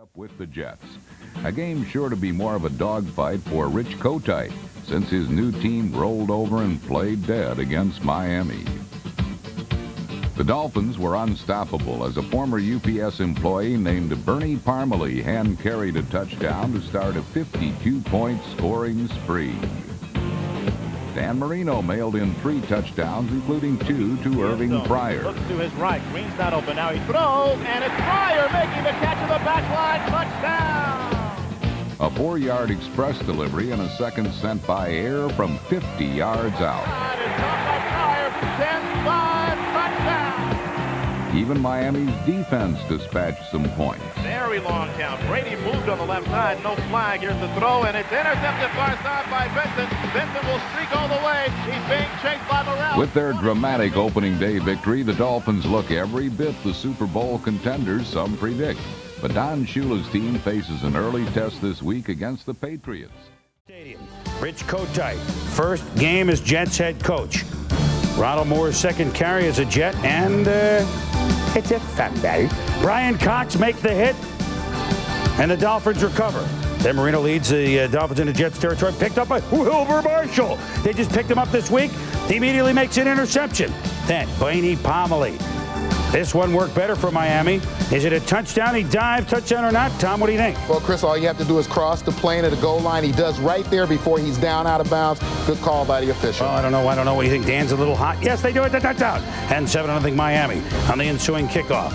Up with the Jets. A game sure to be more of a dogfight for Rich Kotite since his new team rolled over and played dead against Miami. The Dolphins were unstoppable as a former UPS employee named Bernie Parmalee hand-carried a touchdown to start a 52-point scoring spree. Dan Marino mailed in 3 touchdowns, including 2 to Irving Pryor. Looks to his right. Green's not open. Now he throws, and it's Pryor making the catch of the backline. Touchdown! A 4-yard express delivery and a second sent by air from 50 yards out. It's caught by Pryor. 10-5 touchdown! Even Miami's defense dispatched some points. Very long count. Brady moved on the left side. No flag. Here's the throw, and it's intercepted far side by Vincent. Vincent will streak all the way. He's being chased by Morrell. With their dramatic opening day victory, the Dolphins look every bit the Super Bowl contenders some predict. But Don Shula's team faces an early test this week against the Patriots. Stadium. Rich Kotite, first game as Jets head coach. Ronald Moore's second carry as a Jet, and it's a fumble. Brian Cox makes the hit, and the Dolphins recover. Then Marino leads the Dolphins into Jets territory, picked up by Wilbur Marshall. They just picked him up this week. He immediately makes an interception. Then Bernie Parmalee. This one worked better for Miami. Is it a touchdown? He dived, touchdown or not? Tom, what do you think? Well, Chris, all you have to do is cross the plane at the goal line. He does right there before he's down out of bounds. Good call by the official. Oh, I don't know. What do you think? Dan's a little hot. Yes, they do it. The touchdown. And 7-0 Miami on the ensuing kickoff.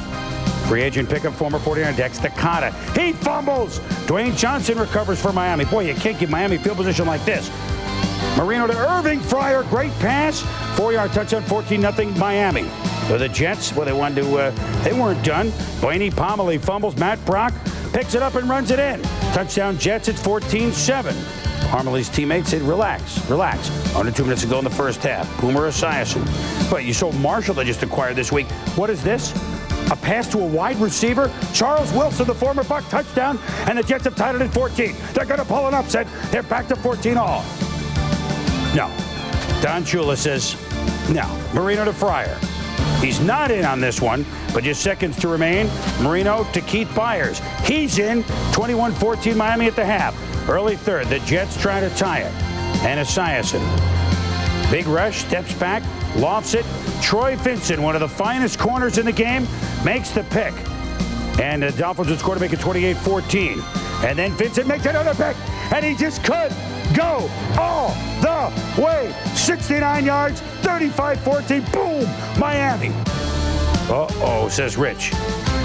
Free agent pickup, former 49er Dexter Cotta. He fumbles. Dwayne Johnson recovers for Miami. Boy, you can't give Miami field position like this. Marino to Irving Pryor. Great pass. 4-yard touchdown, 14-0 Miami. So the Jets, well, they wanted to, they weren't done. Bernie Parmalee fumbles. Matt Brock picks it up and runs it in. Touchdown Jets, it's 14-7. Parmalee's teammates said, relax. Under 2 minutes to go in the first half. Boomer Esiason. But you saw Marshall they just acquired this week. What is this? A pass to a wide receiver. Charles Wilson, the former Buck, touchdown. And the Jets have tied it at 14. They're going to pull an upset. They're back to 14-all. No. Don Shula says, no. Marino to Pryor. He's not in on this one, but just seconds to remain. Marino to Keith Byers. He's in. 21-14 Miami at the half. Early third. The Jets try to tie it. And Esiason. Big rush, steps back, lofts it. Troy Vincent, one of the finest corners in the game, makes the pick. And the Dolphins would score to make it 28-14. And then Vincent makes another pick, and he just could go all the way. 69 yards, 35-14, boom, Miami. Uh-oh, says Rich.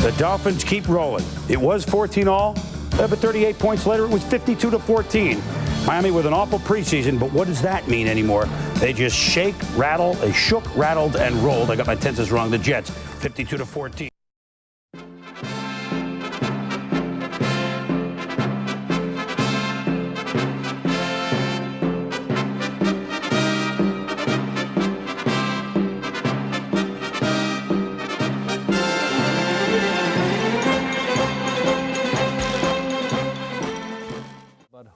The Dolphins keep rolling. It was 14-all, but 38 points later, it was 52-14. Miami with an awful preseason, but what does that mean anymore? They just shake, rattle, they shook, rattled, and rolled. I got my tenses wrong. The Jets, 52-14.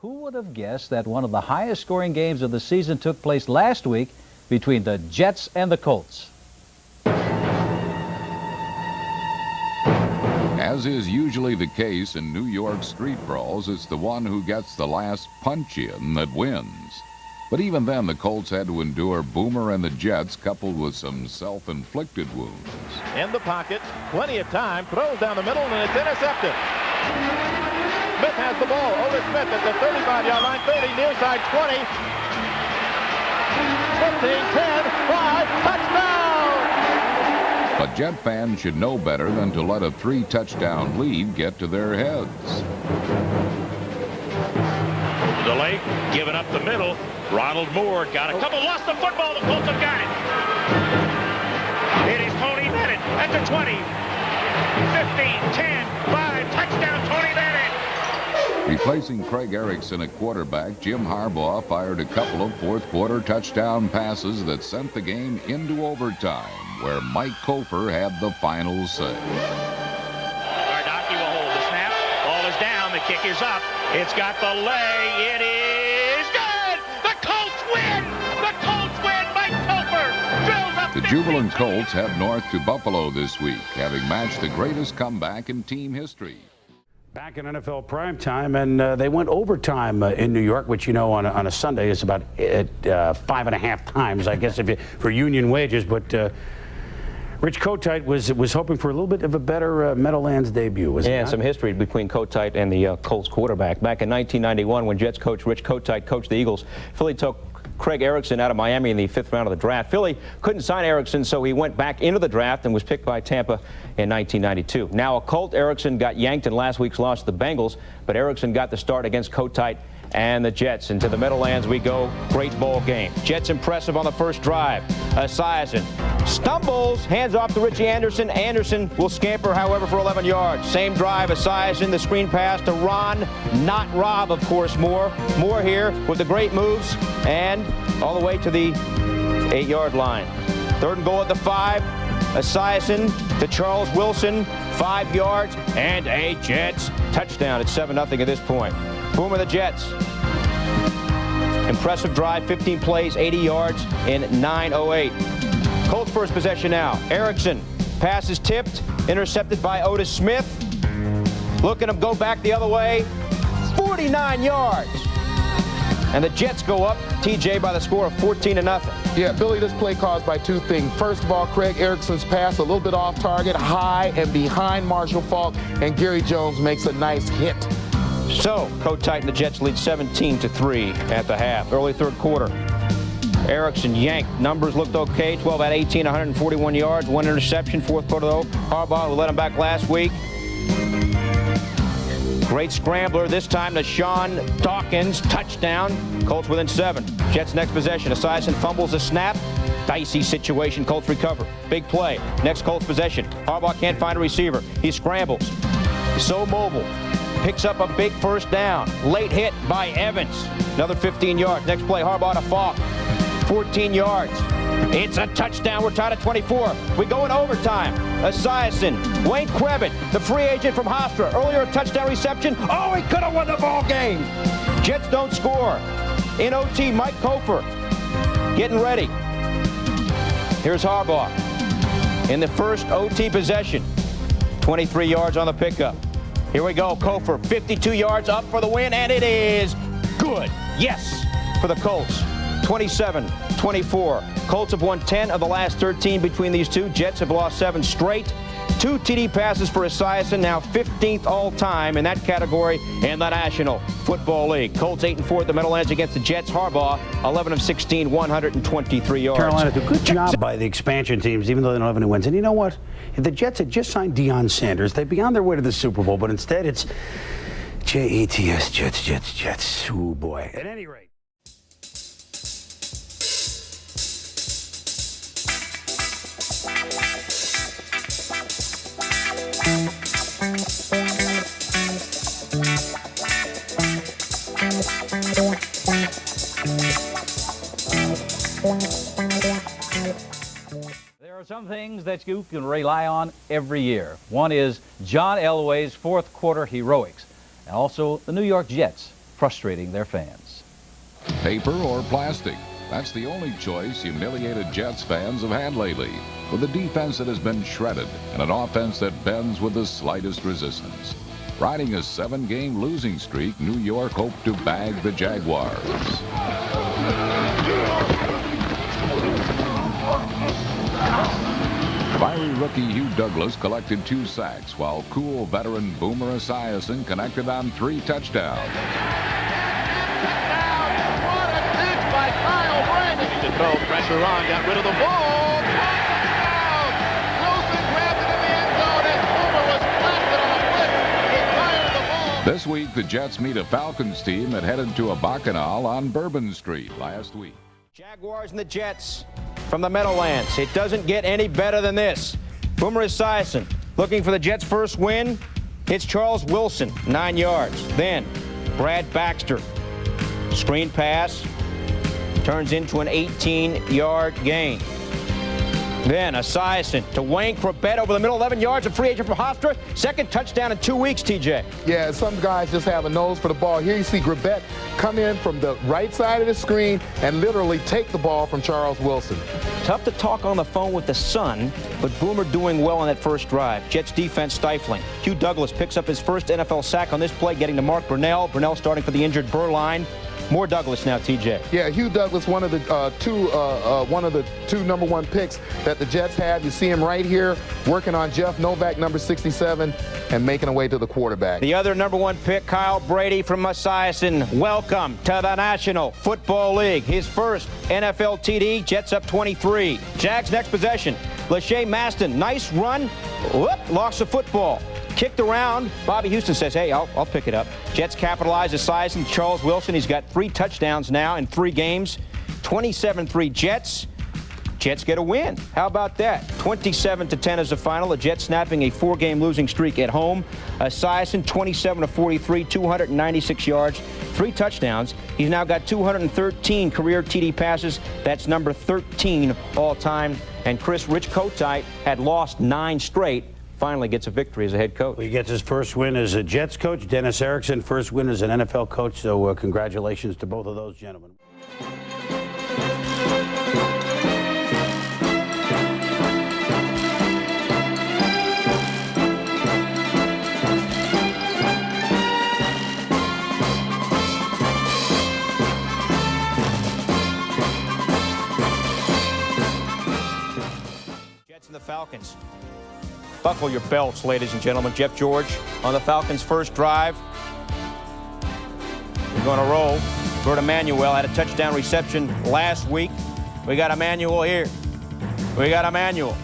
Who would have guessed that one of the highest scoring games of the season took place last week between the Jets and the Colts? As is usually the case in New York street brawls, it's the one who gets the last punch in that wins. But even then, the Colts had to endure Boomer and the Jets, coupled with some self-inflicted wounds. In the pocket, plenty of time, throws down the middle, and it's intercepted. Smith has the ball. Otis Smith at the 35-yard line, 30, near side 20. 15, 10, 5, touchdown! But Jet fans should know better than to let a 3-touchdown lead get to their heads. Delay, giving up the middle. Ronald Moore got a couple, lost the football. The Colts have got it. It is Tony Bennett at the 20. 15, 10, 5, touchdown, Tony Bennett. Replacing Craig Erickson at quarterback, Jim Harbaugh fired a couple of fourth-quarter touchdown passes that sent the game into overtime, where Mike Kofer had the final say. Gardocki will hold the snap. Ball is down. The kick is up. It's got the lay. It is good. The Colts win. The Colts win. Mike Kofer drills up. The jubilant Colts head north to Buffalo this week, having matched the greatest comeback in team history. Back in NFL primetime, and they went overtime in New York, which, you know, on a Sunday is about 5.5 times, I guess, for union wages. But Rich Kotite was hoping for a little bit of a better Meadowlands debut, was and some history between Kotite and the Colts quarterback. Back in 1991, when Jets coach Rich Kotite coached the Eagles, Philly took Craig Erickson out of Miami in the 5th round of the draft. Philly couldn't sign Erickson, so he went back into the draft and was picked by Tampa in 1992. Now a Colt, Erickson got yanked in last week's loss to the Bengals, but Erickson got the start against Kotite and the Jets. Into the Meadowlands we go. Great ball game. Jets impressive on the first drive. Esiason stumbles, hands off to Richie Anderson. Anderson will scamper, however, for 11 yards. Same drive, Esiason, the screen pass to Ron, not Rob, of course, Moore. Moore here with the great moves and all the way to the 8-yard line. 3rd and goal at the 5. Esiason to Charles Wilson, 5 yards and a Jets touchdown. It's 7-0 at this point. Boomer the Jets. Impressive drive, 15 plays, 80 yards in 9:08. Colts first possession now. Erickson, pass is tipped, intercepted by Otis Smith. Look at him go back the other way, 49 yards. And the Jets go up, TJ, by the score of 14-0. Yeah, Billy, this play caused by 2 things. First of all, Craig Erickson's pass a little bit off target, high and behind Marshall Faulk, and Gary Jones makes a nice hit. So, Kotite and the Jets lead 17-3 at the half. Early 3rd quarter. Erickson yanked. Numbers looked okay. 12 out of 18, 141 yards, 1 interception. 4th quarter, though. Harbaugh, who let him back last week. Great scrambler. This time to Sean Dawkins. Touchdown. Colts within 7. Jets next possession. Esiason fumbles the snap. Dicey situation. Colts recover. Big play. Next Colts possession. Harbaugh can't find a receiver. He scrambles. So mobile. Picks up a big 1st down. Late hit by Evans. Another 15 yards. Next play, Harbaugh to Falk. 14 yards. It's a touchdown. We're tied at 24. We go in overtime. Esiason, Wayne Krebit, the free agent from Hofstra. Earlier a touchdown reception. Oh, he could have won the ball game. Jets don't score. In OT, Mike Kofer getting ready. Here's Harbaugh in the first OT possession. 23 yards on the pickup. Here we go, Kofer, 52 yards up for the win, and it is good. Yes, for the Colts. 27-24. Colts have won 10 of the last 13 between these two. Jets have lost 7 straight. 2 TD passes for Esiason, now 15th all-time in that category in the National Football League. Colts 8-4 at the Meadowlands against the Jets. Harbaugh, 11 of 16, 123 yards. Carolina did a good job by the expansion teams, even though they don't have any wins. And you know what? If the Jets had just signed Deion Sanders, they'd be on their way to the Super Bowl. But instead, it's Jets, Jets, Jets, Jets. Oh, boy. At any rate. There are some things that you can rely on every year. One is John Elway's 4th quarter heroics, and also the New York Jets frustrating their fans. Paper or plastic? That's the only choice humiliated Jets fans have had lately. With a defense that has been shredded and an offense that bends with the slightest resistance. Riding a 7-game losing streak, New York hoped to bag the Jaguars. Fiery rookie Hugh Douglas collected 2 sacks, while cool veteran Boomer Esiason connected on 3 touchdowns. What a catch by Kyle Brandon. To throw pressure on, got rid of the ball. Touchdown! Wilson grabbed it in the end zone as Boomer was blasted on a blitz. He fired the ball. This week, the Jets meet a Falcons team that headed to a Bacchanal on Bourbon Street last week. Jaguars and the Jets from the Meadowlands. It doesn't get any better than this. Boomer Esiason looking for the Jets' first win. It's Charles Wilson, 9 yards. Then Brad Baxter. Screen pass turns into an 18-yard gain. Then Esiason to Wayne Krebit over the middle, 11 yards, a free agent from Hofstra. 2nd touchdown in 2 weeks, TJ. Yeah, some guys just have a nose for the ball. Here you see Krebit come in from the right side of the screen and literally take the ball from Charles Wilson. Tough to talk on the phone with the son, but Boomer doing well on that first drive. Jets defense stifling. Hugh Douglas picks up his first NFL sack on this play, getting to Mark Brunell. Brunell starting for the injured Burline. More Douglas now, TJ. Yeah, Hugh Douglas, one of the two number 1 picks that the Jets have. You see him right here working on Jeff Novak, number 67, and making a way to the quarterback. The other number 1 pick, Kyle Brady from Esiason. Welcome to the National Football League. His first NFL TD. Jets up 23. Jags next possession. Lachey Maston, nice run. Whoop, lost the football. Kicked around. Bobby Houston says, hey, I'll pick it up. Jets capitalize. Esiason, Charles Wilson. He's got 3 touchdowns now in 3 games. 27-3 Jets. Jets get a win. How about that? 27-10 is the final. The Jets snapping a 4-game losing streak at home. Esiason, 27-43, 296 yards, 3 touchdowns. He's now got 213 career TD passes. That's number 13 all time. And Rich Kotite had lost 9 straight. Finally gets a victory as a head coach. He gets his first win as a Jets coach. Dennis Erickson, first win as an NFL coach. So congratulations to both of those gentlemen. Jets and the Falcons. Buckle your belts, ladies and gentlemen. Jeff George on the Falcons' first drive. We're going to roll. Bert Emanuel had a touchdown reception last week. We got Emanuel here. We got Emanuel.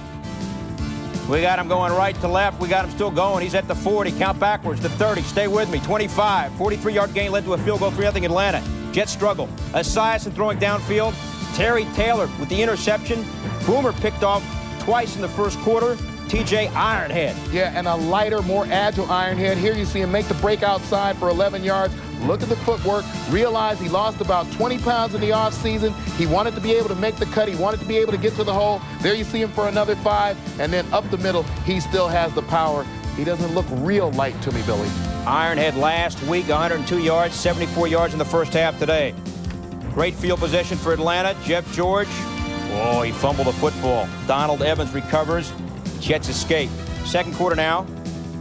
We got him going right to left. We got him still going. He's at the 40. Count backwards. The 30. Stay with me. 25. 43-yard gain led to a field goal, 3-0 Atlanta. Jets struggle. Esiason throwing downfield. Terry Taylor with the interception. Boomer picked off twice in the first quarter. TJ Ironhead. Yeah, and a lighter, more agile Ironhead. Here you see him make the break outside for 11 yards. Look at the footwork. Realize he lost about 20 pounds in the offseason. He wanted to be able to make the cut. He wanted to be able to get to the hole. There you see him for another 5. And then up the middle, he still has the power. He doesn't look real light to me, Billy. Ironhead last week, 102 yards, 74 yards in the first half today. Great field possession for Atlanta. Jeff George. Oh, he fumbled the football. Donald Evans recovers. Jets escape. Second quarter now.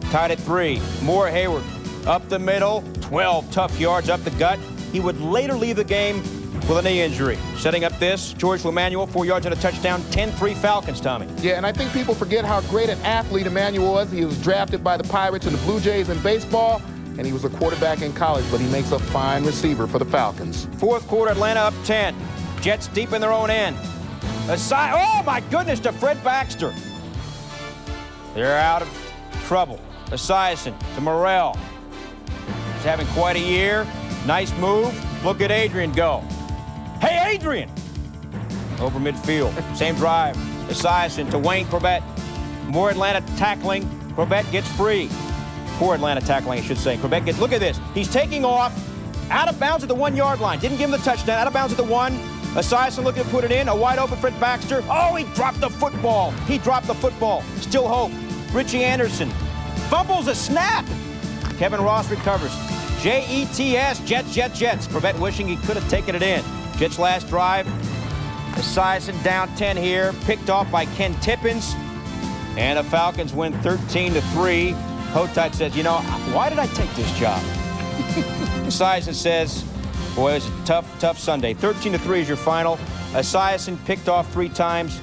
Tied at 3. Moore Hayward up the middle. 12 tough yards up the gut. He would later leave the game with a knee injury. Setting up this, George Emanuel, 4 yards and a touchdown. 10-3 Falcons, Tommy. Yeah, and I think people forget how great an athlete Emanuel was. He was drafted by the Pirates and the Blue Jays in baseball, and he was a quarterback in college, but he makes a fine receiver for the Falcons. Fourth quarter, Atlanta up 10. Jets deep in their own end. Oh, my goodness, to Fred Baxter. They're out of trouble. Esiason to Morrell. He's having quite a year. Nice move. Look at Adrian go. Hey, Adrian! Over midfield. Same drive. Esiason to Wayne Corbett. More Atlanta tackling. Corbett gets free. Poor Atlanta tackling, I should say. Corbett gets, look at this. He's taking off out of bounds at the 1-yard line. Didn't give him the touchdown. Out of bounds at the 1. Esiason looking to put it in. A wide open Fred Baxter. Oh, he dropped the football. He dropped the football. Still hope. Richie Anderson fumbles a snap. Kevin Ross recovers. Jets, Jets. Corbett wishing he could have taken it in. Jets last drive. Esiason down 10 here. Picked off by Ken Tippins. And the Falcons win 13-3. Kotite says, you know, why did I take this job? Esiason says, boy, it was a tough Sunday. 13-3 is your final. Esiason picked off 3 times.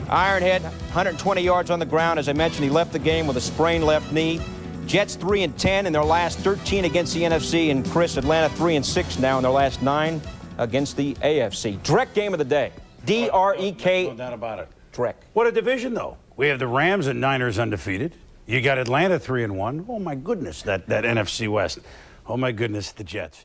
Ironhead, 120 yards on the ground. As I mentioned, he left the game with a sprained left knee. Jets 3-10 in their last 13 against the NFC. And Chris, Atlanta 3-6 now in their last 9 against the AFC. Drek game of the day. D-R-E-K. No doubt about it. Drek. What a division, though. We have the Rams and Niners undefeated. You got Atlanta 3-1. Oh, my goodness, that NFC West. Oh, my goodness, the Jets.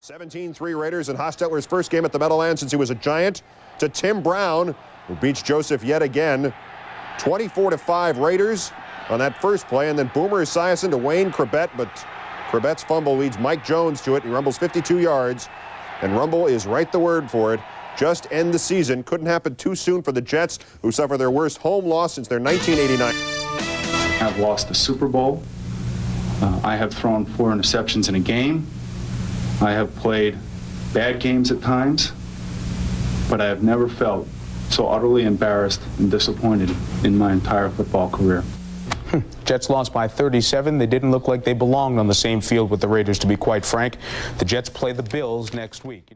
(17-3) Raiders in Hostetler's first game at the Meadowlands since he was a Giant, to Tim Brown, who beats Joseph yet again. 24-5 Raiders. on that first play, and then Boomer Esiason to Wayne Chrebet, but Chrebet's fumble leads Mike Jones to it. He rumbles 52 yards, and rumble is right the word for it. Just end the season. Couldn't happen too soon for the Jets, who suffer their worst home loss since their 1989. I've lost the Super Bowl. I have thrown 4 interceptions in a game. I have played bad games at times, but I have never felt so utterly embarrassed and disappointed in my entire football career. Jets lost by 37. They didn't look like they belonged on the same field with the Raiders, to be quite frank. The Jets play the Bills next week.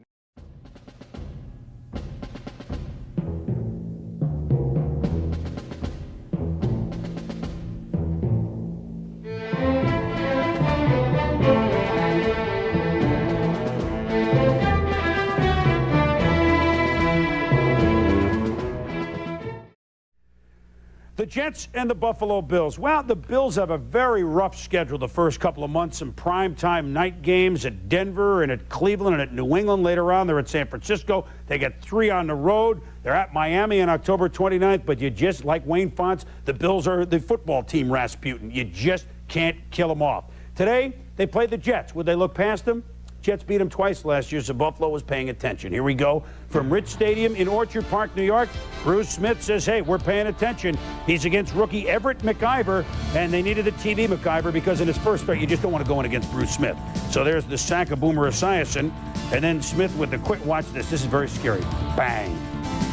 The Jets and the Buffalo Bills. Well, the Bills have a very rough schedule the first couple of months. Some primetime night games at Denver and at Cleveland and at New England. Later on, they're at San Francisco. They get 3 on the road. They're at Miami on October 29th. But you just, like Wayne Fonts, the Bills are the football team Rasputin. You just can't kill them off. Today, they play the Jets. Would they look past them? Jets beat them twice last year, so Buffalo was paying attention. Here we go. From Rich Stadium in Orchard Park, New York, Bruce Smith says, hey, we're paying attention. He's against rookie Everett McIver, and they needed the TV McIver because in his first start, you just don't want to go in against Bruce Smith. So there's the sack of Boomer Esiason, and then Smith with the quick, watch this. This is very scary. Bang.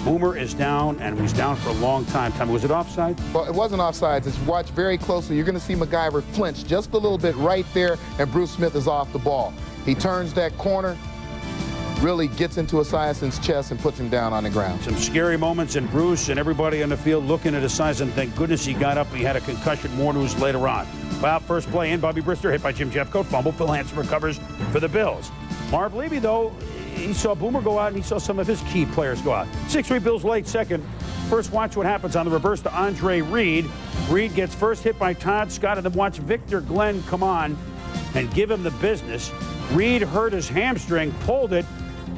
Boomer is down, and he's down for a long time. Was it offside? Well, it wasn't offside. If you watch very closely, you're going to see McIver flinch just a little bit right there, and Bruce Smith is off the ball. He turns that corner, really gets into Esiason's chest and puts him down on the ground. Some scary moments, and Bruce and everybody on the field looking at Esiason. Thank goodness he got up. He had a concussion. More news later on. Well, first play in, Bobby Brister hit by Jim Jeffcoat. Fumble. Phil Hansen recovers for the Bills. Marv Levy, though, he saw Boomer go out, and he saw some of his key players go out. 6-3 Bills late second. First, watch what happens on the reverse to Andre Reed. Reed gets first hit by Todd Scott, and then watch Victor Glenn come on and give him the business. Reed hurt his hamstring, pulled it,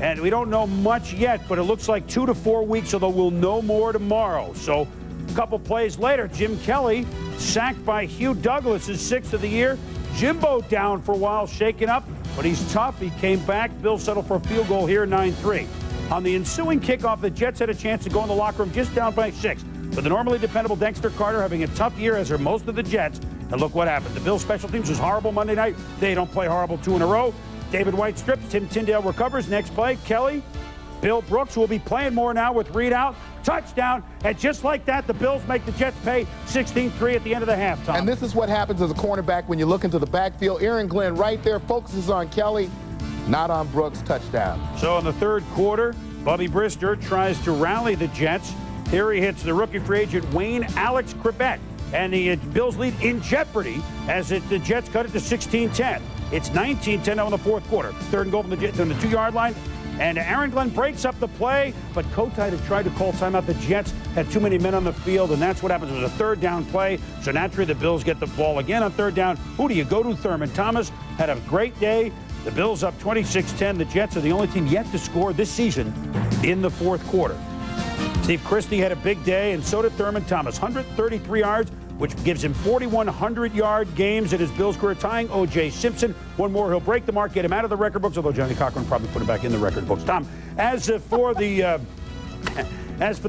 and we don't know much yet, but it looks like 2 to 4 weeks, although we'll know more tomorrow. So a couple plays later, Jim Kelly sacked by Hugh Douglas, his 6th of the year. Jimbo down for a while, shaken up, but he's tough. He came back. Bills settled for a field goal here, 9-3. On the ensuing kickoff, the Jets had a chance to go in the locker room just down by 6. But the normally dependable Dexter Carter having a tough year, as are most of the Jets. And look what happened. The Bills' special teams was horrible Monday night. They don't play horrible 2 in a row. David White strips. Tim Tyndale recovers. Next play, Kelly. Bill Brooks will be playing more now with Reed out. Touchdown. And just like that, the Bills make the Jets pay 16-3 at the end of the halftime. And this is what happens as a cornerback when you look into the backfield. Aaron Glenn right there focuses on Kelly, not on Brooks. Touchdown. So in the third quarter, Bobby Brister tries to rally the Jets. Here he hits the rookie free agent Wayne Alex Chrebet. And the Bills lead in jeopardy as the Jets cut it to 16-10. It's 19-10 now in the fourth quarter. Third and goal from the 2-yard line. And Aaron Glenn breaks up the play, but Kotite had tried to call timeout. The Jets had too many men on the field, and that's what happens. It was a third down play, so naturally the Bills get the ball again on third down. Who do you go to? Thurman Thomas had a great day. The Bills up 26-10. The Jets are the only team yet to score this season in the fourth quarter. Steve Christie had a big day, and so did Thurman Thomas. 133 yards, which gives him 4,100-yard games in his Bills career, tying O.J. Simpson. One more, he'll break the mark, get him out of the record books, although Johnny Cochran probably put him back in the record books. Tom, as for the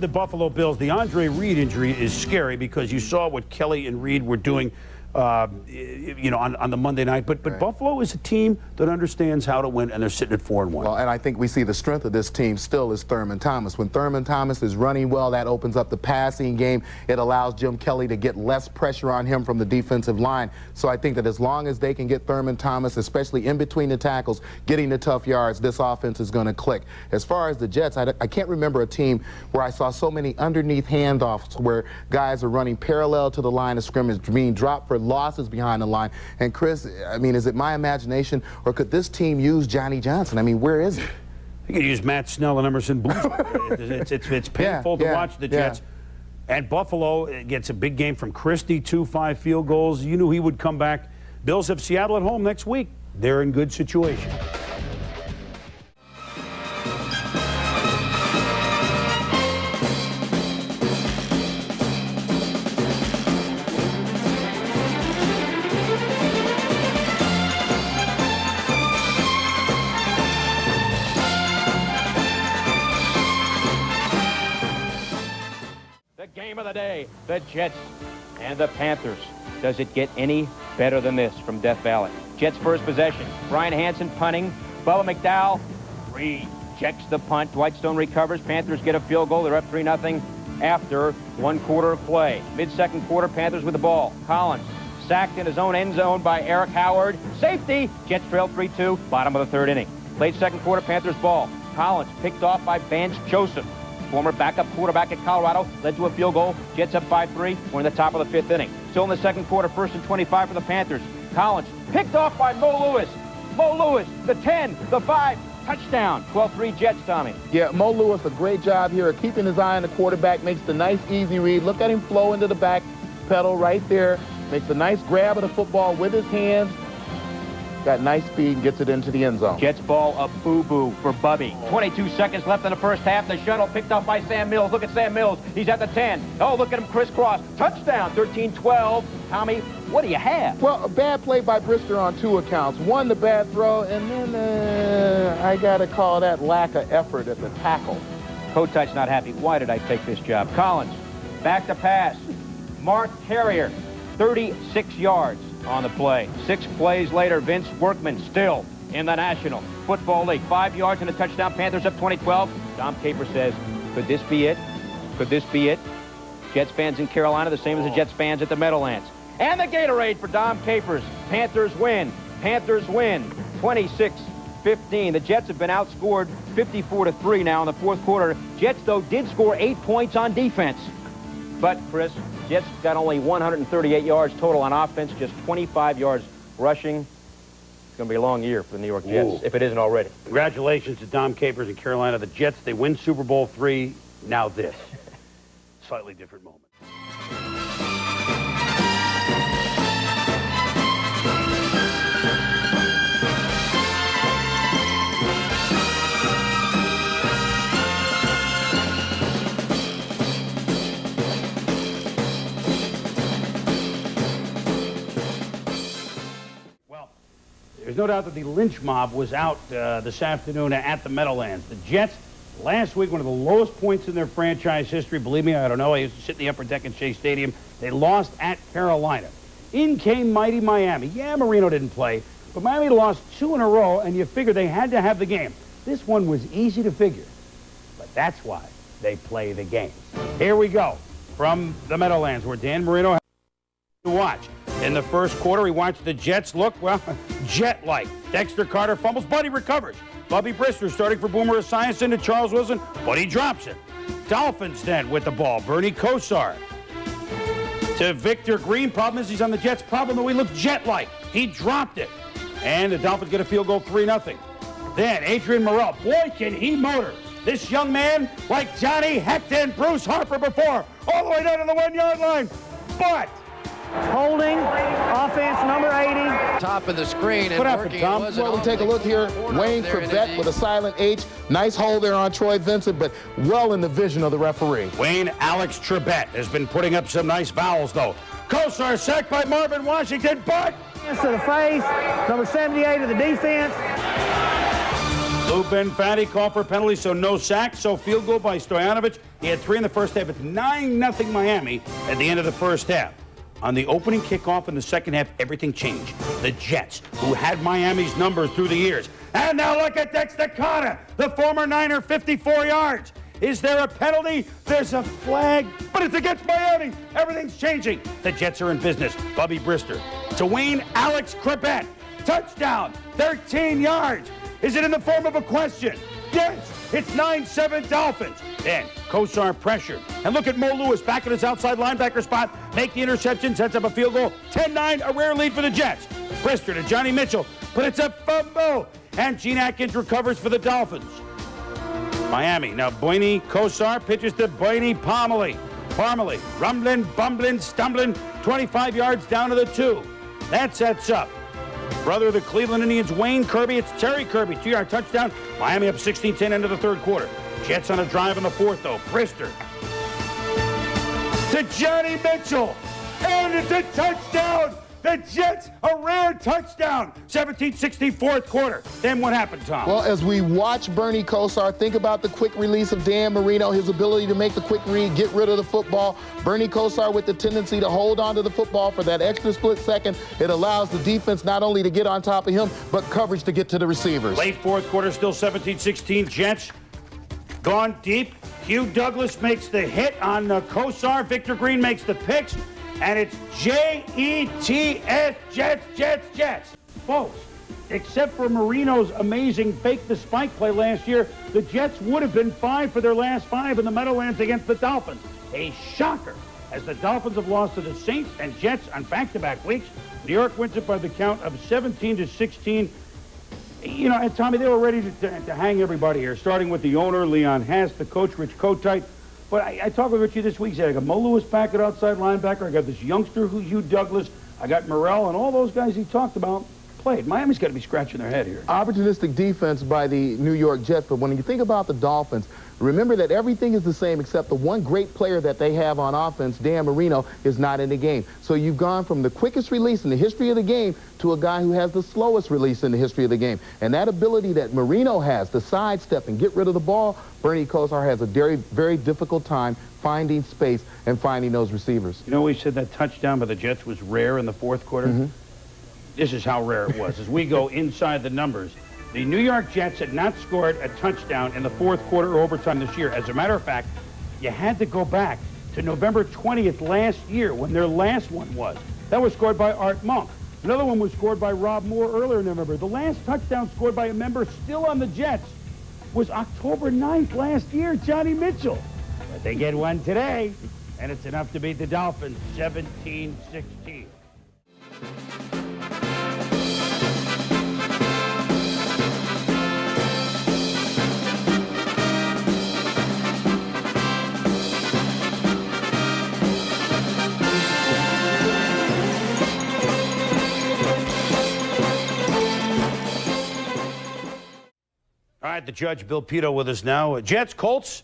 Buffalo Bills, the Andre Reed injury is scary because you saw what Kelly and Reed were doing on the Monday night. But right. Buffalo is a team that understands how to win, and they're sitting at 4-1. Well, and I think we see the strength of this team still is Thurman Thomas. When Thurman Thomas is running well, that opens up the passing game. It allows Jim Kelly to get less pressure on him from the defensive line. So I think that as long as they can get Thurman Thomas, especially in between the tackles, getting the tough yards, this offense is going to click. As far as the Jets, I can't remember a team where I saw so many underneath handoffs where guys are running parallel to the line of scrimmage, being dropped for losses behind the line. And Chris, I mean, is it my imagination, or could this team use Johnny Johnson? I mean, where is he? You could use Matt Snell and Emerson Boozer. It's painful to watch the Jets. And Buffalo gets a big game from Christie, 5 field goals. You knew he would come back. Bills have Seattle at home next week. They're in good situation. play. The Jets and the Panthers. Does it get any better than this from Death Valley? Jets first possession. Brian Hansen punting. Bubba McDowell rejects the punt. Dwight Stone recovers. Panthers get a field goal. They're up 3-0 after 1 quarter of play. Mid-second quarter, Panthers with the ball. Collins sacked in his own end zone by Eric Howard. Safety. Jets trail 3-2. Bottom of the 3rd inning. Late second quarter, Panthers ball. Collins picked off by Vance Joseph. Former backup quarterback at Colorado, led to a field goal. Jets up 5-3. We're in the top of the 5th inning. Still in the second quarter, 1st and 25 for the Panthers. Collins picked off by Mo Lewis. Mo Lewis, the 10, the 5, touchdown. 12-3 Jets, Tommy. Yeah, Mo Lewis, a great job here of keeping his eye on the quarterback, makes the nice, easy read. Look at him flow into the back pedal right there. Makes a nice grab of the football with his hands. Got nice speed and gets it into the end zone. Jets ball, a boo-boo for Bubby. 22 seconds left in the first half. The shuttle picked off by Sam Mills. Look at Sam Mills. He's at the 10. Oh, look at him crisscross. Touchdown, 13-12. Tommy, what do you have? Well, a bad play by Brister on 2 accounts. One, the bad throw, and then I got to call that lack of effort at the tackle. Kotite's not happy. Why did I take this job? Collins, back to pass. Mark Carrier, 36 yards on the play. 6 plays later, Vince Workman still in the National Football League. 5 yards and a touchdown. Panthers up 20-12. Dom Capers says, could this be it? Could this be it? Jets fans in Carolina, the same as the Jets fans at the Meadowlands. And the Gatorade for Dom Capers. Panthers win. Panthers win. 26-15. The Jets have been outscored 54-3 now in the 4th quarter. Jets, though, did score 8 points on defense. But, Chris, Jets got only 138 yards total on offense, just 25 yards rushing. It's going to be a long year for the New York Jets, if it isn't already. Congratulations to Dom Capers in Carolina. The Jets, they win Super Bowl III. Now this. Slightly different moment. There's no doubt that the lynch mob was out this afternoon at the Meadowlands. The Jets, last week, one of the lowest points in their franchise history. Believe me, I don't know. I used to sit in the upper deck at Shea Stadium. They lost at Carolina. In came mighty Miami. Yeah, Marino didn't play, but Miami lost 2 in a row, and you figure they had to have the game. This one was easy to figure, but that's why they play the game. Here we go from the Meadowlands, where Dan Marino has to watch. In the first quarter, he watched the Jets look, well, jet-like. Dexter Carter fumbles, but he recovers. Bubby Brister starting for Boomer Esiason to Charles Wilson, but he drops it. Dolphins then with the ball. Bernie Kosar to Victor Green. Problem is he's on the Jets. Problem that we look jet-like. He dropped it. And the Dolphins get a field goal, 3-0. Then Adrian Morrell. Boy, can he motor. This young man, like Johnny Hecht and Bruce Harper before, all the way down to the 1-yard line. But holding, offense number 80. Top of the screen and what happened, working. Tom? Well, we take a look here. Wayne Crevette with a silent H. Nice hold there on Troy Vincent, but well in the vision of the referee. Wayne Alex Trebet has been putting up some nice vowels, though. Kosar sacked by Marvin Washington, but To the face, number 78 of the defense. Lou Benfatti called for a penalty, so no sack, so field goal by Stojanovic. He had 3 in the first half. It's 9-0 Miami at the end of the first half. On the opening kickoff in the second half, everything changed. The Jets, who had Miami's numbers through the years. And now look at Dexter Carter, the former Niner, 54 yards. Is there a penalty? There's a flag, but it's against Miami. Everything's changing. The Jets are in business. Bubby Brister to Wayne Alex Crevette. Touchdown, 13 yards. Is it in the form of a question? Yes, it's 9-7 Dolphins. Then Kosar pressured. And look at Mo Lewis back in his outside linebacker spot. Make the interception, sets up a field goal. 10-9, a rare lead for the Jets. Brister to Johnny Mitchell, but it's a fumble. And Gene Atkins recovers for the Dolphins. Miami, now Boyne Kosar pitches to Boyne Parmalee. Parmalee, rumbling, bumbling, stumbling, 25 yards down to the 2. That sets up brother of the Cleveland Indians, Wayne Kirby. It's Terry Kirby, 2-yard touchdown. Miami up 16-10 into the third quarter. Jets on a drive in the fourth, though. Brister to Johnny Mitchell. And it's a touchdown. The Jets, a rare touchdown. 17-16 fourth quarter. Then what happened, Tom? Well, as we watch Bernie Kosar, think about the quick release of Dan Marino, his ability to make the quick read, get rid of the football. Bernie Kosar with the tendency to hold on to the football for that extra split second. It allows the defense not only to get on top of him, but coverage to get to the receivers. Late fourth quarter, still 17-16. Jets gone deep. Hugh Douglas makes the hit on Kosar. Victor Green makes the picks. And it's Jets, Jets. Folks, except for Marino's amazing fake the spike play last year, the Jets would have been 5 for their last 5 in the Meadowlands against the Dolphins. A shocker, as the Dolphins have lost to the Saints and Jets on back-to-back weeks. New York wins it by the count of 17-16. You know, and Tommy, they were ready to hang everybody here, starting with the owner, Leon Hess, the coach, Rich Kotite. But I talked with Richie this week. He said, I got Mo Lewis back at outside linebacker. I got this youngster, Hugh Douglas. I got Morrell, and all those guys he talked about played. Miami's got to be scratching their head here. Opportunistic defense by the New York Jets. But when you think about the Dolphins, remember that everything is the same except the one great player that they have on offense, Dan Marino, is not in the game. So you've gone from the quickest release in the history of the game to a guy who has the slowest release in the history of the game. And that ability that Marino has to sidestep and get rid of the ball, Bernie Kosar has a very, very difficult time finding space and finding those receivers. You know, we said that touchdown by the Jets was rare in the fourth quarter? Mm-hmm. This is how rare it was. As we go inside the numbers, the New York Jets had not scored a touchdown in the fourth quarter or overtime this year. As a matter of fact, you had to go back to November 20th last year when their last one was. That was scored by Art Monk. Another one was scored by Rob Moore earlier in November. The last touchdown scored by a member still on the Jets was October 9th last year, Johnny Mitchell. But they get one today, and it's enough to beat the Dolphins 17-16. All right, the judge, Bill Pito, with us now. Jets, Colts,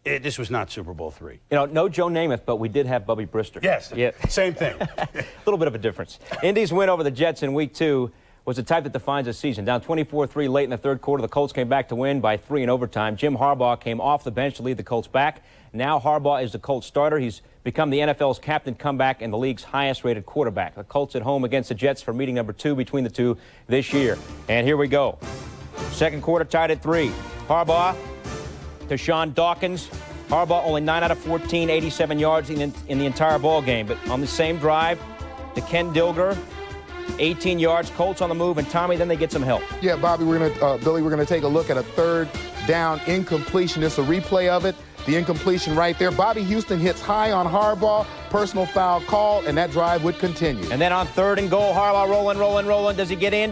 this was not Super Bowl III. You know, no Joe Namath, but we did have Bubby Brister. Yes, yeah. Same thing. A little bit of a difference. Indy's win over the Jets in Week 2 was the type that defines a season. Down 24-3 late in the third quarter, the Colts came back to win by 3 in overtime. Jim Harbaugh came off the bench to lead the Colts back. Now Harbaugh is the Colts starter. He's become the NFL's captain comeback and the league's highest-rated quarterback. The Colts at home against the Jets for meeting number 2 between the two this year. And here we go. Second quarter tied at 3. Harbaugh to Sean Dawkins. Harbaugh only 9 out of 14, 87 yards in the entire ball game. But on the same drive, to Ken Dilger, 18 yards. Colts on the move, and Tommy, then they get some help. Yeah, Bobby, Billy, we're gonna take a look at a third down incompletion. It's a replay of it. The incompletion right there. Bobby Houston hits high on Harbaugh. Personal foul call, and that drive would continue. And then on 3rd and goal, Harbaugh rolling. Does he get in?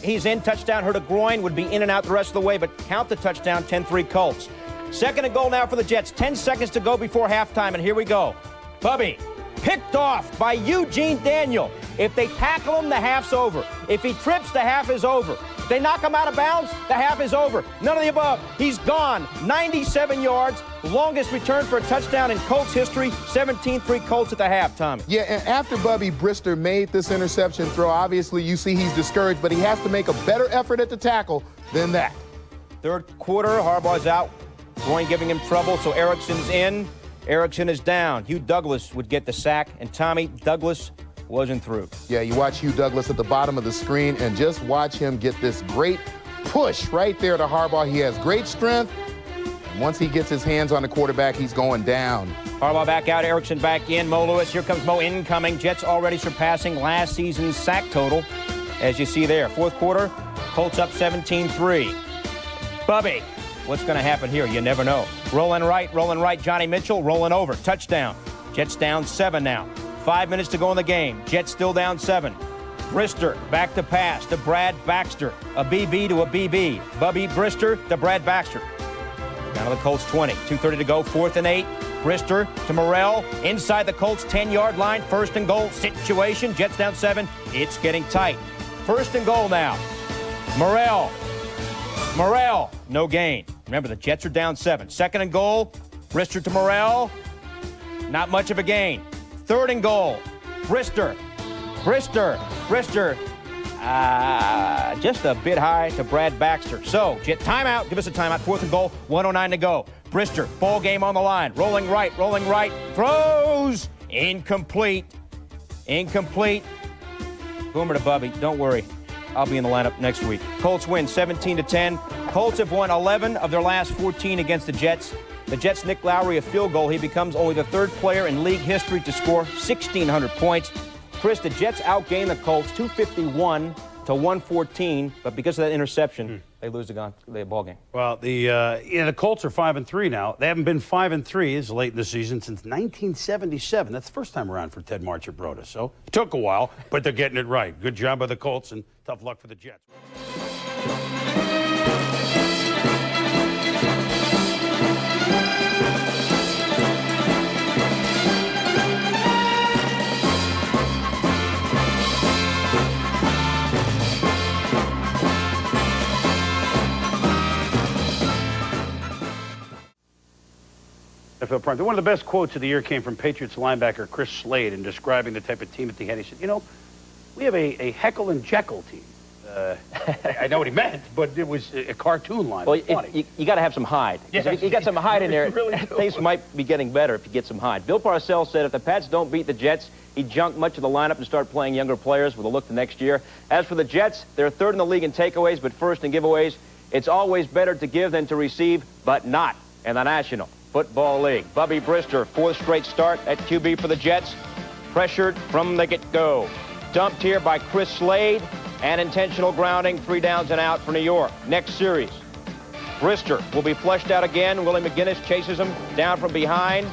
He's in. Touchdown. Hurt a groin. Would be in and out the rest of the way, but count the touchdown. 10-3 Colts. 2nd and goal now for the Jets. 10 seconds to go before halftime, and here we go. Bubby picked off by Eugene Daniel. If they tackle him, the half's over. If he trips, the half is over. If they knock him out of bounds, the half is over. None of the above. He's gone. 97 yards. Longest return for a touchdown in Colts history. 17-3 Colts at the half, Tommy. Yeah, and after Bubby Brister made this interception throw, obviously you see he's discouraged, but he has to make a better effort at the tackle than that. Third quarter, Harbaugh's out. Groin giving him trouble, so Erickson's in. Erickson is down. Hugh Douglas would get the sack, and Tommy, Douglas wasn't through. Yeah, you watch Hugh Douglas at the bottom of the screen and just watch him get this great push right there to Harbaugh. He has great strength. And once he gets his hands on the quarterback, he's going down. Harbaugh back out, Erickson back in. Mo Lewis, here comes Mo incoming. Jets already surpassing last season's sack total, as you see there. Fourth quarter, Colts up 17-3. Bubby, what's going to happen here? You never know. Rolling right, Johnny Mitchell, rolling over. Touchdown. Jets down 7 now. 5 minutes to go in the game. Jets still down 7. Brister back to pass to Brad Baxter. A BB to a BB. Bubby Brister to Brad Baxter. Down to the Colts 20. 2:30 to go. 4th and 8. Brister to Morrell. Inside the Colts 10-yard line. 1st and goal situation. Jets down 7. It's getting tight. 1st and goal now. Morrell. No gain. Remember, the Jets are down 7. 2nd and goal. Brister to Morrell. Not much of a gain. 3rd and goal. Brister. Just a bit high to Brad Baxter. So, Jet timeout. Give us a timeout. 4th and goal. 1:09 to go. Brister, ball game on the line. Rolling right. Throws. Incomplete. Boomer to Bubby. Don't worry. I'll be in the lineup next week. Colts win 17-10. Colts have won 11 of their last 14 against the Jets. The Jets' Nick Lowry a field goal. He becomes only the 3rd player in league history to score 1,600 points. Chris, the Jets outgained the Colts 251-114, but because of that interception, they lose the ball game. Well, the Colts are 5-3 now. They haven't been 5-3 as late in the season since 1977. That's the first time around for Ted Marchibroda. So it took a while, but they're getting it right. Good job by the Colts, and tough luck for the Jets. NFL Prime. One of the best quotes of the year came from Patriots linebacker Chris Slade in describing the type of team that they had. He said, we have a Heckle and Jekyll team. I know what he meant, but it was a cartoon line. Well, you got to have some hide. Yes, if you got some hide in there, really things might be getting better if you get some hide. Bill Parcells said if the Pats don't beat the Jets, he'd junk much of the lineup and start playing younger players with a look to next year. As for the Jets, they're 3rd in the league in takeaways, but 1st in giveaways. It's always better to give than to receive, but not in the National Football League. Bubby Brister, 4th straight start at QB for the Jets. Pressured from the get-go. Dumped here by Chris Slade, and intentional grounding, 3 downs and out for New York. Next series, Brister will be flushed out again. Willie McGinnis chases him down from behind.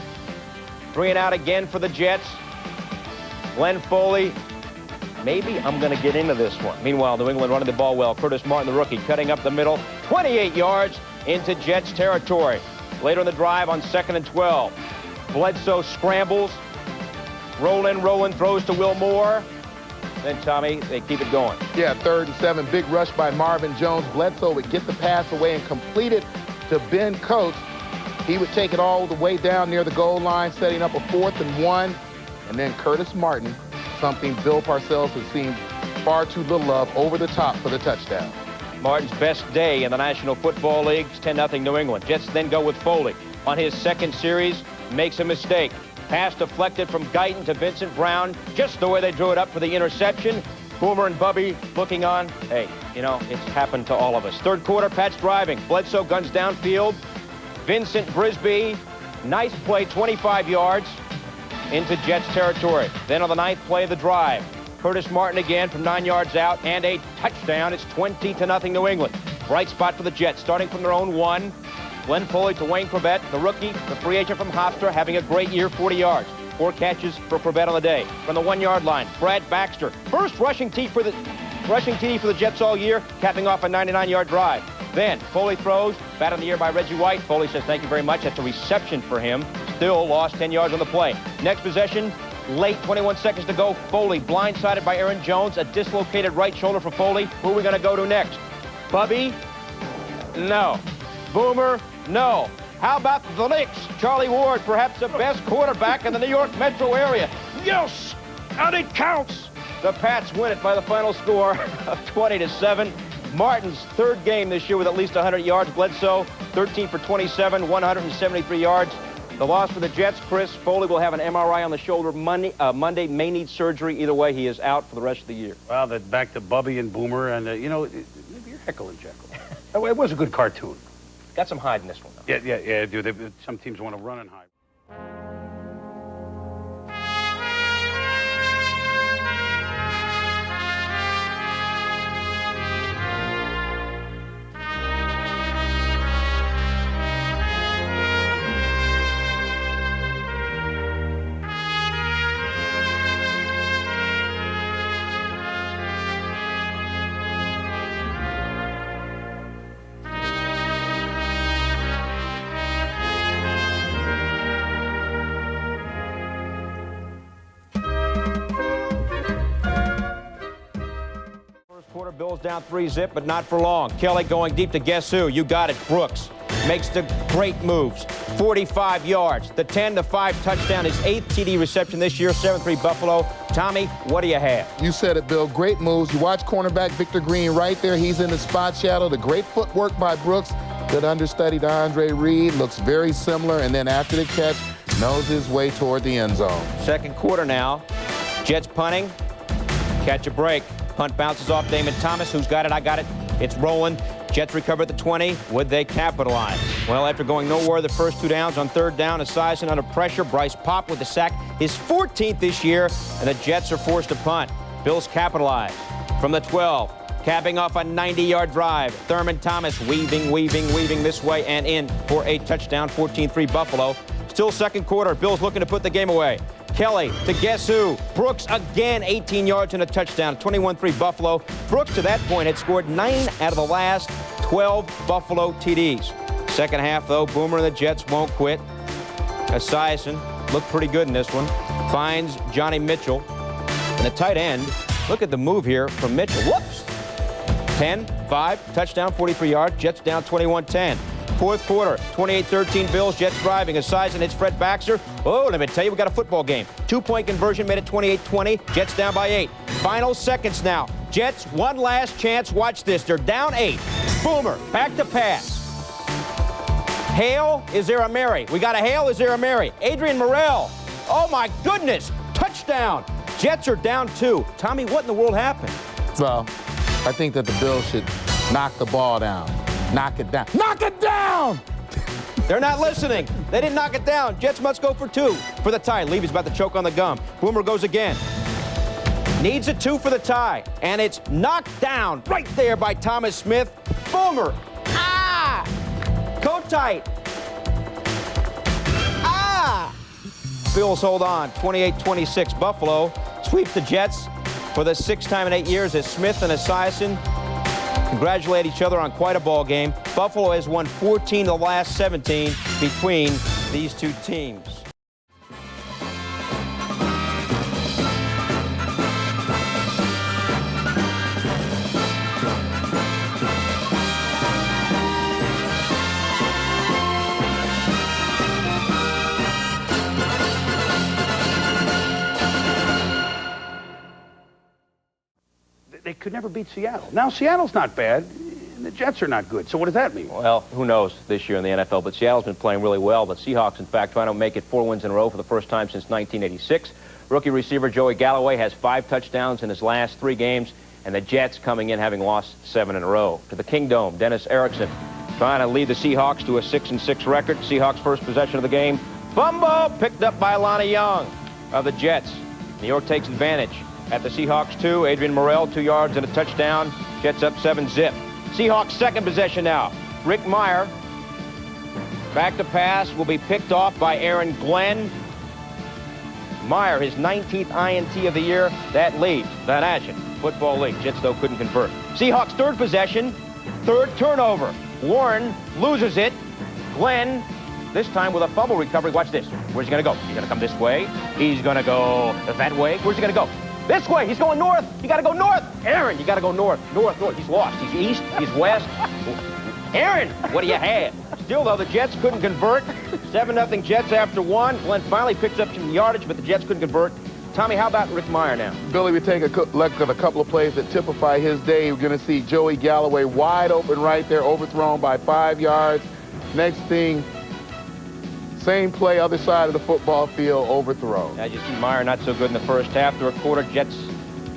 3 and out again for the Jets. Glenn Foley, maybe I'm going to get into this one. Meanwhile, New England running the ball well. Curtis Martin, the rookie, cutting up the middle. 28 yards into Jets territory. Later in the drive on 2nd and 12. Bledsoe scrambles. Rolling, throws to Will Moore. Then, Tommy, they keep it going. Yeah, 3rd and 7. Big rush by Marvin Jones. Bledsoe would get the pass away and complete it to Ben Coates. He would take it all the way down near the goal line, setting up a 4th and 1. And then Curtis Martin, something Bill Parcells has seen far too little of, over the top for the touchdown. Martin's best day in the National Football League, 10-0 New England. Jets then go with Foley. On his 2nd series, makes a mistake. Pass deflected from Guyton to Vincent Brown, just the way they drew it up for the interception. Boomer and Bubby looking on. Hey, it's happened to all of us. 3rd quarter, Pats driving. Bledsoe guns downfield. Vincent Brisby, nice play, 25 yards into Jets territory. Then on the 9th play of the drive, Curtis Martin again from 9 yards out, and a touchdown. It's 20-0 New England. Bright spot for the Jets, starting from their own 1. Glenn Foley to Wayne Corbett, the rookie, the free agent from Hofstra, having a great year, 40 yards. 4 catches for Corbett on the day. From the 1-yard line, Brad Baxter, first rushing TD for the Jets all year, capping off a 99-yard drive. Then Foley throws, bat in the air by Reggie White. Foley says, thank you very much. That's a reception for him. Still lost 10 yards on the play. Next possession, late, 21 seconds to go. Foley blindsided by Aaron Jones, a dislocated right shoulder for Foley. Who are we going to go to next? Bubby? No. Boomer? No. How about the Knicks? Charlie Ward, perhaps the best quarterback in the New York metro area. Yes! And it counts! The Pats win it by the final score of 20-7. Martin's 3rd game this year with at least 100 yards. Bledsoe, 13 for 27, 173 yards. The loss for the Jets, Chris. Foley will have an MRI on the shoulder Monday, may need surgery. Either way, he is out for the rest of the year. Well, back to Bubby and Boomer, and, maybe you're Heckle and Jekyll. It was a good cartoon. Got some hide in this one, though. Yeah, dude. Some teams want to run and hide. Bills down 3-0, but not for long. Kelly going deep to guess who? You got it, Brooks. makes the great moves. 45 yards. The 10-5 touchdown, his 8th TD reception this year, 7-3 Buffalo. Tommy, what do you have? You said it, Bill. Great moves. You watch cornerback Victor Green right there. He's in the spot shadow. The great footwork by Brooks. Good understudy to Andre Reed. Looks very similar. And then after the catch, knows his way toward the end zone. Second quarter now. Jets punting. Catch a break. Punt bounces off Damon Thomas. Who's got it? I got it. It's rolling. Jets recover at the 20. Would they capitalize? Well, after going nowhere the first 2 downs, on 3rd down, Esiason under pressure. Bryce Popp with the sack, his 14th this year, and the Jets are forced to punt. Bills capitalize from the 12. Capping off a 90-yard drive. Thurman Thomas weaving this way and in for a touchdown, 14-3 Buffalo. Still second quarter. Bills looking to put the game away. Kelly to guess who? Brooks again, 18 yards and a touchdown, 21-3 Buffalo. Brooks to that point had scored 9 out of the last 12 Buffalo TDs. Second half, though, Boomer and the Jets won't quit. Esiason looked pretty good in this one. Finds Johnny Mitchell. And the tight end, look at the move here from Mitchell. Whoops! 10-5, touchdown, 43 yards. Jets down 21-10. Fourth quarter, 28-13 Bills, Jets driving. Esiason hits Fred Baxter. Oh, let me tell you, we got a football game. 2-point conversion made it 28-20. Jets down by 8. Final seconds now. Jets, one last chance. Watch this. They're down 8. Boomer, back to pass. Hail, is there a Mary? We got a hail, is there a Mary? Adrian Morrell. Oh, my goodness. Touchdown. Jets are down 2. Tommy, what in the world happened? Well, I think that the Bills should knock the ball down. Knock it down. Knock it down! They're not listening. They didn't knock it down. Jets must go for 2 for the tie. Levy's about to choke on the gum. Boomer goes again. Needs a 2 for the tie. And it's knocked down right there by Thomas Smith. Boomer. Ah! Coat tight. Ah! Bills hold on. 28-26. Buffalo sweeps the Jets for the 6th time in 8 years as Smith and Esiason congratulate each other on quite a ball game. Buffalo has won 14 of the last 17 between these two teams. They could never beat Seattle. Now Seattle's not bad. The Jets are not good. So what does that mean? Well, who knows this year in the NFL, but Seattle's been playing really well. The Seahawks, in fact, trying to make it 4 wins in a row for the first time since 1986. Rookie receiver Joey Galloway has 5 touchdowns in his last 3 games, and the Jets coming in having lost 7 in a row. To the Kingdome, Dennis Erickson trying to lead the Seahawks to a 6-6 record. Seahawks first possession of the game. Fumble picked up by Lonnie Young of the Jets. New York takes advantage. At the Seahawks 2, Adrian Morrell, 2 yards and a touchdown. Jets up 7-zip. Seahawks second possession now. Rick Meyer, back to pass, will be picked off by Aaron Glenn. Meyer, his 19th INT of the year. That leads the National Football League. Jets, though, couldn't convert. Seahawks third possession, 3rd turnover. Warren loses it. Glenn, this time with a fumble recovery. Watch this. Where's he going to go? He's going to come this way. He's going to go that way. Where's he going to go? This way. He's going north. You got to go north. Aaron, you got to go north. North. He's lost. He's east. He's west. Aaron, what do you have? Still, though, the Jets couldn't convert. 7-0 Jets after 1. Glenn finally picks up some yardage, but the Jets couldn't convert. Tommy, how about Rick Meyer now? Billy, we take a look at a couple of plays that typify his day. We're going to see Joey Galloway wide open right there, overthrown by 5 yards. Next thing, same play, other side of the football field, overthrown. As you see, Meyer not so good in the first half. Third quarter, Jets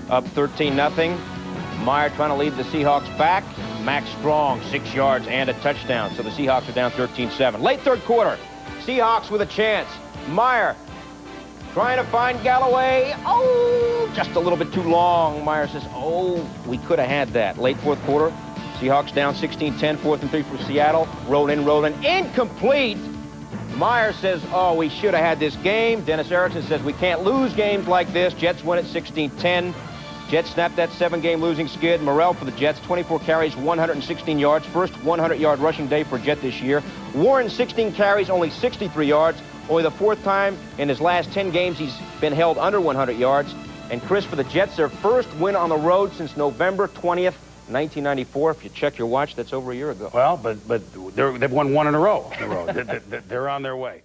up 13-0. Meyer trying to lead the Seahawks back. Max Strong, 6 yards and a touchdown. So the Seahawks are down 13-7. Late third quarter, Seahawks with a chance. Meyer trying to find Galloway. Oh, just a little bit too long. Meyer says, oh, we could have had that. Late fourth quarter, Seahawks down 16-10, 4th and 3 for Seattle. Rolling, incomplete. Meyer says, oh, we should have had this game. Dennis Erickson says, we can't lose games like this. Jets win at 16-10. Jets snapped that 7-game losing skid. Morrell for the Jets, 24 carries, 116 yards. First 100-yard rushing day for a Jet this year. Warren, 16 carries, only 63 yards. Only the 4th time in his last 10 games he's been held under 100 yards. And Chris, for the Jets, their first win on the road since November 20th, 1994. If you check your watch, that's over a year ago. Well, but they've won one in a row. They're on their way.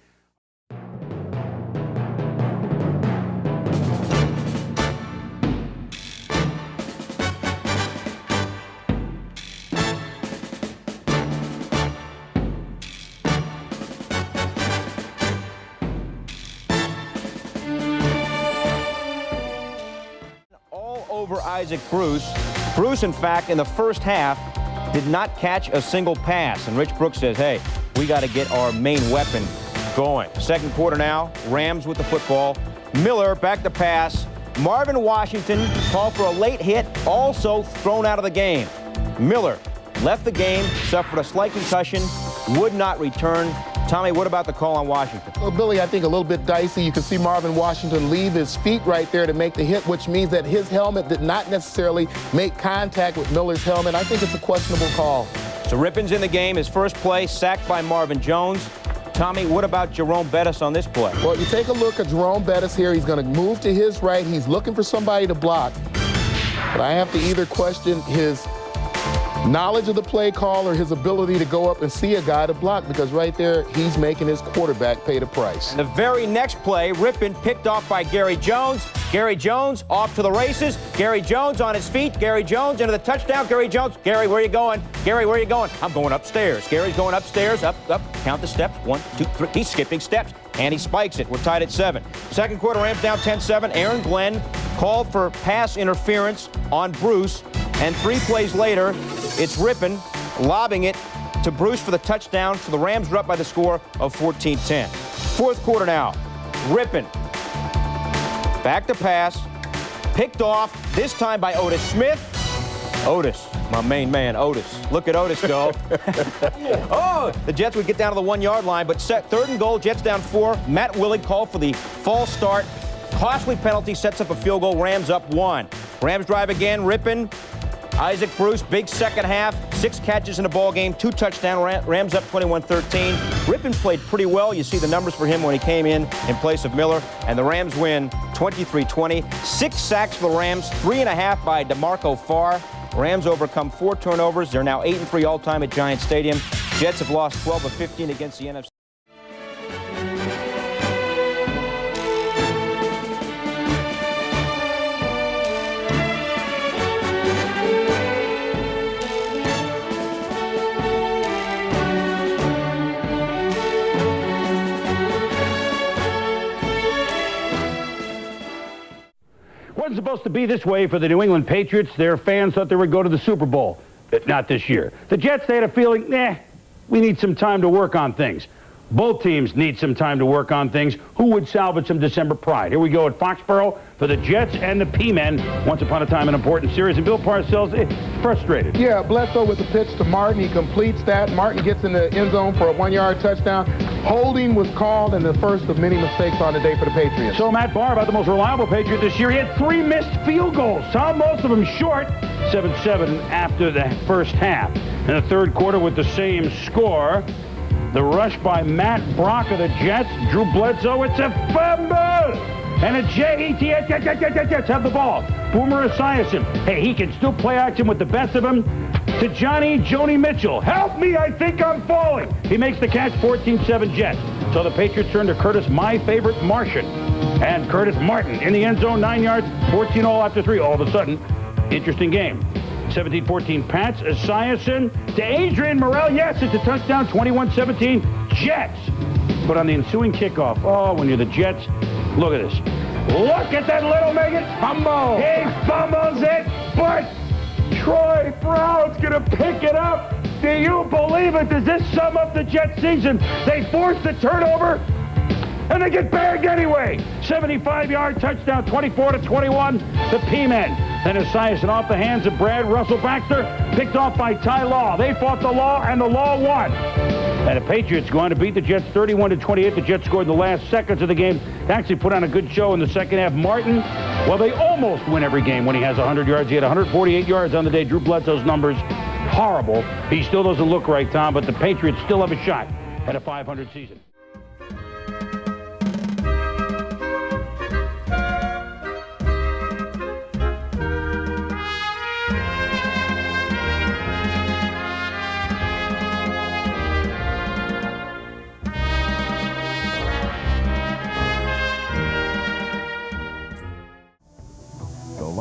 Over Isaac Bruce. Bruce, in fact, in the first half, did not catch a single pass. And Rich Brooks says, hey, we got to get our main weapon going. Second quarter now, Rams with the football. Miller back to pass. Marvin Washington called for a late hit, also thrown out of the game. Miller left the game, suffered a slight concussion, would not return. Tommy, what about the call on Washington? Well, Billy, I think a little bit dicey. You can see Marvin Washington leave his feet right there to make the hit, which means that his helmet did not necessarily make contact with Miller's helmet. I think it's a questionable call. So Rippon's in the game. His first play, sacked by Marvin Jones. Tommy, what about Jerome Bettis on this play? Well, you take a look at Jerome Bettis here. He's going to move to his right. He's looking for somebody to block. But I have to either question his knowledge of the play call or his ability to go up and see a guy to block, because right there, he's making his quarterback pay the price. The very next play, Rippon picked off by Gary Jones. Gary Jones off to the races. Gary Jones on his feet. Gary Jones into the touchdown. Gary Jones. Gary, where are you going? Gary, where are you going? I'm going upstairs. Gary's going upstairs. Up. Count the steps. 1, 2, 3. He's skipping steps, and he spikes it. We're tied at 7. Second quarter, Rams down 10-7. Aaron Glenn called for pass interference on Bruce, and 3 plays later, it's Rippon lobbing it to Bruce for the touchdown, so the Rams are up by the score of 14-10. Fourth quarter now. Rippon back to pass, picked off, this time by Otis Smith. Otis, my main man, Otis. Look at Otis go. Oh, the Jets would get down to the 1-yard line, but set 3rd and goal, Jets down 4. Matt Willig called for the false start. Costly penalty, sets up a field goal, Rams up 1. Rams drive again, Rippon. Isaac Bruce, big second half, 6 catches in the ball game, 2 touchdowns, Rams up 21-13. Rippon played pretty well. You see the numbers for him when he came in place of Miller, and the Rams win 23-20. 6 sacks for the Rams, 3.5 by DeMarco Farr. Rams overcome 4 turnovers. They're now 8-3 all-time at Giant Stadium. Jets have lost 12 of 15 against the NFC. Wasn't supposed to be this way for the New England Patriots. Their fans thought they would go to the Super Bowl. Not this year. The Jets, they had a feeling, we need some time to work on things. Both teams need some time to work on things. Who would salvage some December pride? Here we go at Foxborough for the Jets and the P-Men. Once upon a time, an important series. And Bill Parcells, frustrated. Yeah, Bledsoe with the pitch to Martin. He completes that. Martin gets in the end zone for a 1-yard touchdown. Holding was called, and the first of many mistakes on the day for the Patriots. So Matt Barr, about the most reliable Patriot this year, he had 3 missed field goals. Some, most of them short. 7-7 after the first half. In the third quarter with the same score, the rush by Matt Brock of the Jets. Drew Bledsoe, it's a fumble! And a Jets have the ball. Boomer Esiason. Hey, he can still play action with the best of them. To Joni Mitchell. Help me, I think I'm falling. He makes the catch, 14-7 Jets. So the Patriots turn to Curtis, my favorite Martian. And Curtis Martin in the end zone, 9 yards, 14-all after 3. All of a sudden, interesting game. 17-14 Pats. Esiason to Adrian Morrell. Yes, it's a touchdown, 21-17 Jets. But on the ensuing kickoff, when you're the Jets, look at this. Look at that little Megan fumble. He fumbles it, but Troy Brown's going to pick it up. Do you believe it? Does this sum up the Jets season? They force the turnover, and they get bagged anyway. 75-yard touchdown, 24-21, the P-Men. Then Esiason off the hands of Brad Russell Baxter, picked off by Ty Law. They fought the Law, and the Law won. And the Patriots going to beat the Jets 31-28. The Jets scored in the last seconds of the game. They actually put on a good show in the second half. Martin, well, they almost win every game when he has 100 yards. He had 148 yards on the day. Drew Bledsoe's numbers, horrible. He still doesn't look right, Tom, but the Patriots still have a shot at a 500 season.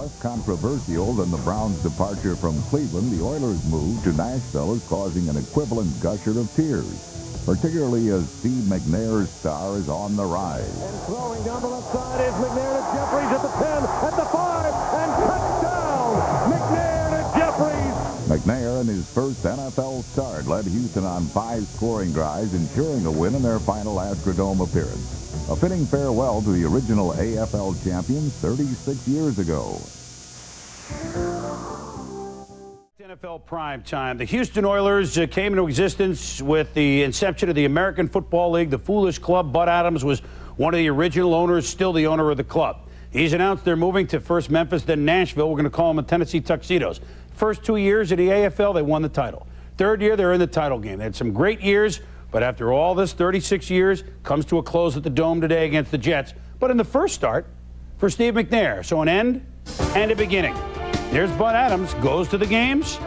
Less controversial than the Browns' departure from Cleveland, the Oilers' move to Nashville is causing an equivalent gusher of tears, particularly as Steve McNair's star is on the rise. And throwing down the left side is McNair to Jeffries at the 10, at the 5, and touchdown! McNair to Jeffries! McNair, in his first NFL start, led Houston on 5 scoring drives, ensuring a win in their final Astrodome appearance. A fitting farewell to the original AFL champions 36 years ago. NFL prime time. The Houston Oilers came into existence with the inception of the American Football League, the Foolish Club. Bud Adams was one of the original owners, still the owner of the club. He's announced they're moving to first Memphis, then Nashville. We're going to call them the Tennessee Tuxedos. First 2 years in the AFL, they won the title. Third year, they're in the title game. They had some great years, but after all this, 36 years, comes to a close at the Dome today against the Jets. But in the first start for Steve McNair. So an end and a beginning. There's Bud Adams, goes to the games.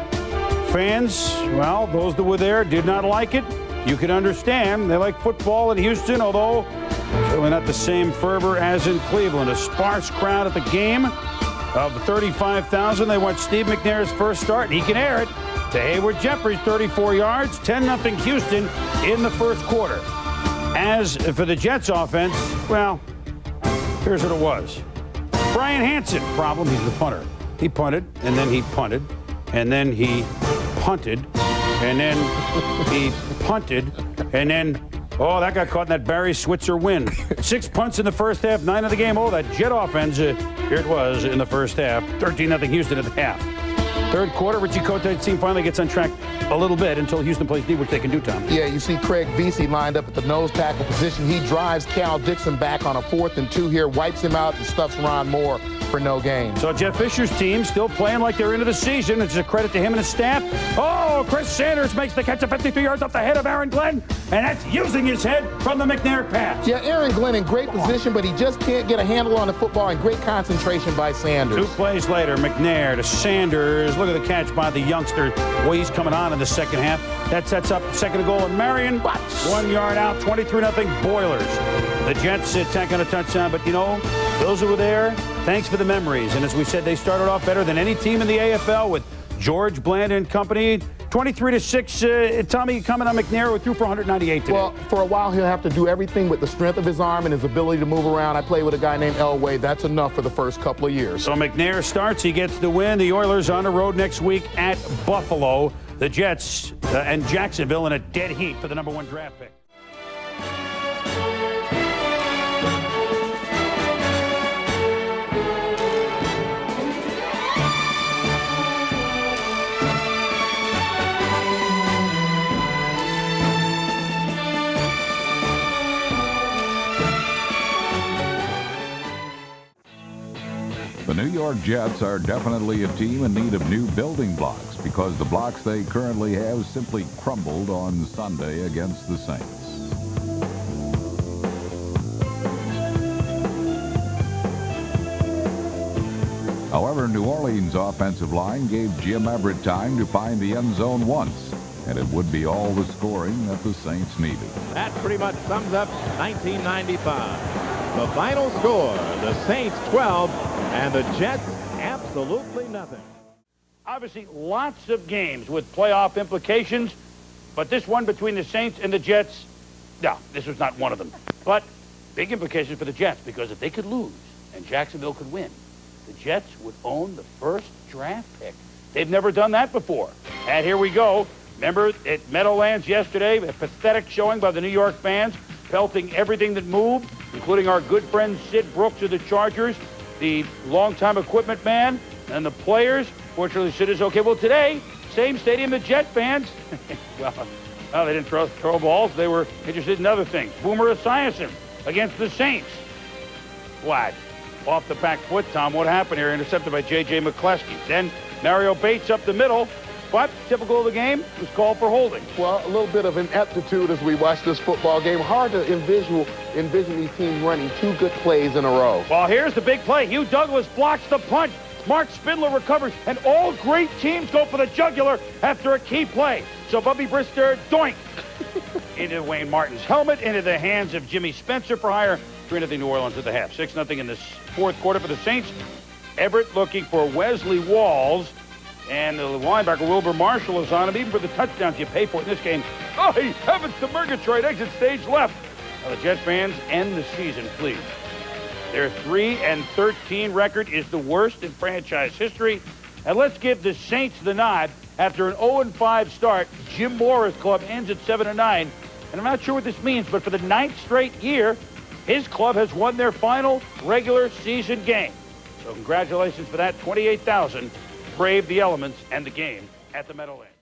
Fans, well, those that were there did not like it. You can understand. They like football in Houston, although certainly not the same fervor as in Cleveland. A sparse crowd at the game. Of 35,000, they watched Steve McNair's first start. He can air it to Hayward Jeffries, 34 yards, 10-0 Houston in the first quarter. As for the Jets offense, well, here's what it was. Brian Hansen, problem, he's the punter. He punted, and then he punted, and then he punted, and then he punted, and then, oh, that got caught in that Barry Switzer win. 6 punts in the first half, 9 of the game. Oh, that Jet offense, here it was in the first half. 13-0 Houston at the half. Third quarter, Richie Kotite's team finally gets on track a little bit until Houston plays D, which they can do, Tom. Yeah, you see Craig Vesey lined up at the nose tackle position. He drives Cal Dixon back on a 4th and 2 here, wipes him out, and stuffs Ron Moore for no gain. So Jeff Fisher's team still playing like they're into the season. It's a credit to him and his staff. Oh, Chris Sanders makes the catch of 53 yards off the head of Aaron Glenn, and that's using his head from the McNair pass. Yeah, Aaron Glenn in great position, but he just can't get a handle on the football, and great concentration by Sanders. 2 plays later, McNair to Sanders. Look at the catch by the youngster. Way he's coming on in the second half. That sets up the second goal, and Marion, 1 yard out, 23-0 Boilers. The Jets tack on a touchdown, but you know, those who were there, thanks for the memories. And as we said, they started off better than any team in the AFL with George Bland and company. 23-6. Tommy, comment on McNair, who threw for 198 today. Well, for a while, he'll have to do everything with the strength of his arm and his ability to move around. I played with a guy named Elway. That's enough for the first couple of years. So McNair starts. He gets the win. The Oilers on the road next week at Buffalo. The Jets and Jacksonville in a dead heat for the #1 draft pick. The New York Jets are definitely a team in need of new building blocks because the blocks they currently have simply crumbled on Sunday against the Saints. However, New Orleans' offensive line gave Jim Everett time to find the end zone once, and it would be all the scoring that the Saints needed. That pretty much sums up 1995. The final score, the Saints 12 and the Jets absolutely nothing. Obviously, lots of games with playoff implications, but this one between the Saints and the Jets, no, this was not one of them. But big implications for the Jets, because if they could lose and Jacksonville could win, the Jets would own the first draft pick. They've never done that before. And here we go. Remember at Meadowlands yesterday, a pathetic showing by the New York fans, pelting everything that moved, including our good friend Sid Brooks of the Chargers, the longtime equipment man, and the players. Fortunately, Sid is okay. Well, today, same stadium, the Jet fans, well, they didn't throw balls. They were interested in other things. Boomer Esiason against the Saints. What? Off the back foot, Tom. What happened here? Intercepted by J.J. McCleskey. Then Mario Bates up the middle. But typical of the game, was called for holding. Well, a little bit of ineptitude as we watch this football game. Hard to envision these teams running 2 good plays in a row. Well, here's the big play. Hugh Douglas blocks the punch. Mark Spindler recovers, and all great teams go for the jugular after a key play. So Bubby Brister, doink, into Wayne Martin's helmet, into the hands of Jimmy Spencer for hire. 3-0 New Orleans at the half. 6-0 in this fourth quarter for the Saints. Everett looking for Wesley Walls. And the linebacker Wilbur Marshall is on him. Even for the touchdowns you pay for it in this game. Oh, heavens to Murgatroyd, exit stage left. Now the Jets fans, end the season, please. Their 3-13 record is the worst in franchise history. And let's give the Saints the nod. After an 0-5 start, Jim Mora's club ends at 7-9. And I'm not sure what this means, but for the 9th straight year, his club has won their final regular season game. So congratulations for that. 28,000 braved the elements and the game at the Meadowlands.